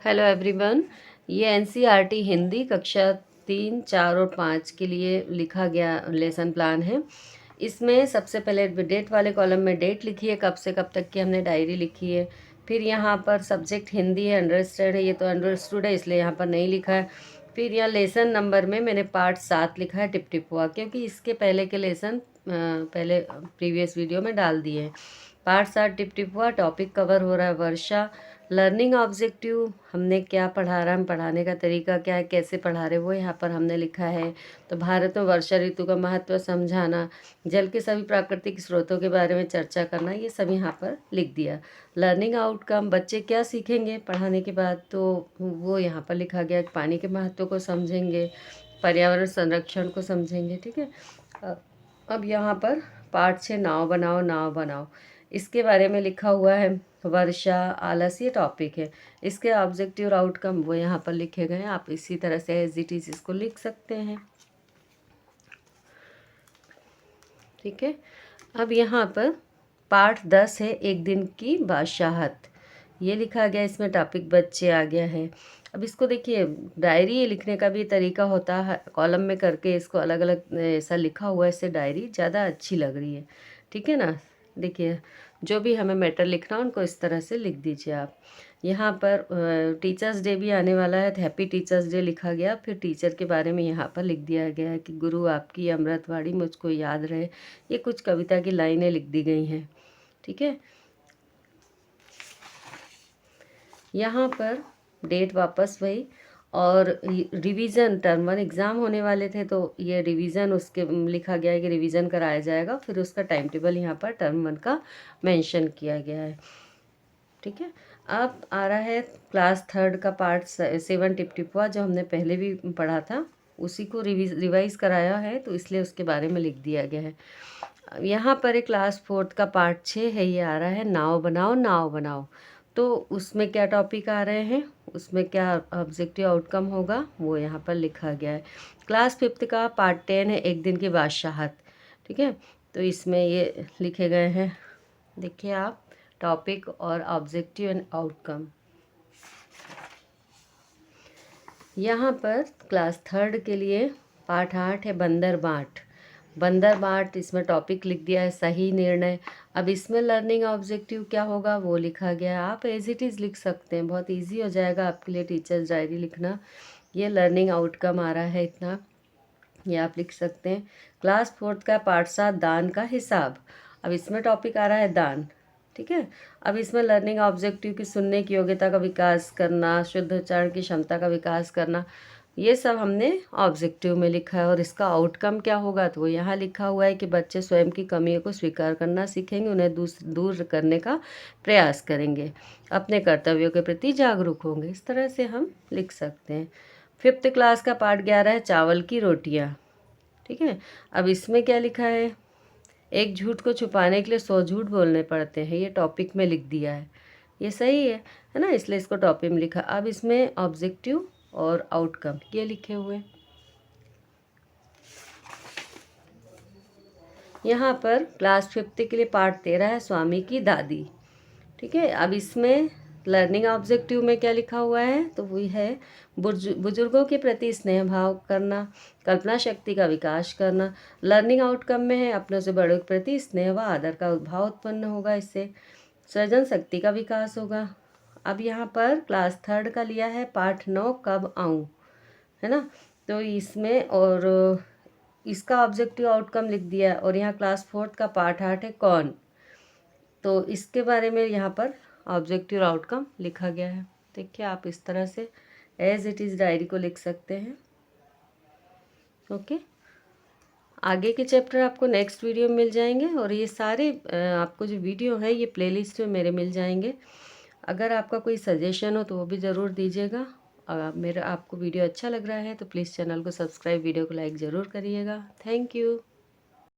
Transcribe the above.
Hello everyone. ये NCERT Hindi कक्षा 3, 4 और 5 के लिए लिखा गया लेसन प्लान है। इसमें सबसे पहले डेट वाले कॉलम में डेट लिखी है, कब से कब तक की हमने डायरी लिखी है। फिर यहाँ पर सब्जेक्ट हिंदी है, अंडरस्टैंड है, ये तो अंडरस्टूड है इसलिए यहाँ पर नहीं लिखा है। फिर यहाँ लेसन नंबर में मैंने पार्ट 7 लिखा है, टिप टिप हुआ, क्योंकि इसके पहले के लेसन पहले प्रीवियस वीडियो में डाल दिए हैं। पार्ट 7 टिप टिप हुआ, टॉपिक कवर हो रहा है वर्षा। लर्निंग ऑब्जेक्टिव हमने क्या पढ़ा रहा है, हम पढ़ाने का तरीका क्या है, कैसे पढ़ा रहे वो यहाँ पर हमने लिखा है। तो भारत में वर्षा ऋतु का महत्व समझाना, जल के सभी प्राकृतिक स्रोतों के बारे में चर्चा करना, ये सब यहाँ पर लिख दिया। लर्निंग आउटकम, बच्चे क्या सीखेंगे पढ़ाने के बाद, तो वो यहाँ पर लिखा गया। पानी के महत्व को समझेंगे, पर्यावरण संरक्षण को समझेंगे। ठीक है। अब यहाँ पर पार्ट 6 नाव बनाओ नाव बनाओ, इसके बारे में लिखा हुआ है। वर्षा, आलस, ये टॉपिक है। इसके ऑब्जेक्टिव और आउटकम वो यहाँ पर लिखे गए हैं। आप इसी तरह से एज इट इज इसको लिख सकते हैं। ठीक है। अब यहाँ पर पार्ट 10 है, एक दिन की बादशाहत, ये लिखा गया। इसमें टॉपिक बच्चे आ गया है। अब इसको देखिए, डायरी लिखने का भी तरीका होता है, कॉलम में करके इसको अलग अलग ऐसा लिखा हुआ है, इससे डायरी ज़्यादा अच्छी लग रही है। ठीक है ना। देखिए, जो भी हमें मैटर लिखना है उनको इस तरह से लिख दीजिए आप। यहाँ पर टीचर्स डे भी आने वाला है, तो हैप्पी टीचर्स डे लिखा गया। फिर टीचर के बारे में यहाँ पर लिख दिया गया है कि गुरु आपकी अमृतवाणी मुझको याद रहे। ये कुछ कविता की लाइनें लिख दी गई हैं। ठीक है। यहाँ पर डेट वापस वही, और रिवीजन, टर्म 1 एग्ज़ाम होने वाले थे, तो ये रिवीजन उसके लिखा गया है कि रिवीजन कराया जाएगा। फिर उसका टाइम टेबल यहाँ पर टर्म 1 का मेंशन किया गया है। ठीक है। अब आ रहा है क्लास 3 का पार्ट 7 टिप टिप हुआ, जो हमने पहले भी पढ़ा था, उसी को रिवाइज कराया है, तो इसलिए उसके बारे में लिख दिया गया है। यहाँ पर एक क्लास 4 का पार्ट 6 है, ये आ रहा है नाव बनाओ नाव बनाओ। तो उसमें क्या टॉपिक आ रहे हैं, उसमें क्या ऑब्जेक्टिव आउटकम होगा, वो यहाँ पर लिखा गया है। क्लास 5 का पार्ट 10 है, एक दिन की बादशाहत। ठीक है। तो इसमें ये लिखे गए हैं, देखिए आप, टॉपिक और ऑब्जेक्टिव एंड आउटकम। यहाँ पर क्लास 3 के लिए पार्ट 8 है, बंदर बाट। बंदर बाट, इसमें टॉपिक लिख दिया है सही निर्णय। अब इसमें लर्निंग ऑब्जेक्टिव क्या होगा वो लिखा गया है। आप एज इट इज़ लिख सकते हैं, बहुत इजी हो जाएगा आपके लिए टीचर्स डायरी लिखना। ये लर्निंग आउटकम आ रहा है इतना, ये आप लिख सकते हैं। क्लास 4 का पार्ट 7 दान का हिसाब। अब इसमें टॉपिक आ रहा है दान। ठीक है। अब इसमें लर्निंग ऑब्जेक्टिव की सुनने की योग्यता का विकास करना, शुद्ध उच्चारण की क्षमता का विकास करना, ये सब हमने ऑब्जेक्टिव में लिखा है। और इसका आउटकम क्या होगा, तो वो यहाँ लिखा हुआ है कि बच्चे स्वयं की कमियों को स्वीकार करना सीखेंगे, उन्हें दूर करने का प्रयास करेंगे, अपने कर्तव्यों के प्रति जागरूक होंगे। इस तरह से हम लिख सकते हैं। 5th क्लास का पार्ट 11 है, चावल की रोटियाँ। ठीक है। अब इसमें क्या लिखा है, एक झूठ को छुपाने के लिए 100 झूठ बोलने पड़ते हैं, ये टॉपिक में लिख दिया है। ये सही है ना, इसलिए इसको टॉपिक में लिखा। अब इसमें ऑब्जेक्टिव और आउटकम ये लिखे हुए। यहाँ पर क्लास 5 के लिए पार्ट 13 है, स्वामी की दादी। ठीक है। अब इसमें लर्निंग ऑब्जेक्टिव में क्या लिखा हुआ है, तो वही है बुजुर्गों के प्रति स्नेह भाव करना, कल्पना शक्ति का विकास करना। लर्निंग आउटकम में है अपनों से बड़ों के प्रति स्नेह व आदर का भाव उत्पन्न होगा, इससे सृजन शक्ति का विकास होगा। अब यहाँ पर क्लास 3 का लिया है पार्ट 9, कब आऊँ, है ना। तो इसमें और इसका ऑब्जेक्टिव आउटकम लिख दिया है। और यहाँ क्लास 4 का पार्ट 8 है, कौन, तो इसके बारे में यहाँ पर ऑब्जेक्टिव आउटकम लिखा गया है। देखिए, आप इस तरह से एज इट इज़ डायरी को लिख सकते हैं। ओके। आगे के चैप्टर आपको नेक्स्ट वीडियो में मिल जाएंगे, और ये सारे आपको जो वीडियो है ये प्लेलिस्ट में मेरे मिल जाएंगे। अगर आपका कोई सजेशन हो तो वो भी ज़रूर दीजिएगा। मेरा आपको वीडियो अच्छा लग रहा है तो प्लीज़ चैनल को सब्सक्राइब, वीडियो को लाइक ज़रूर करिएगा। Thank you.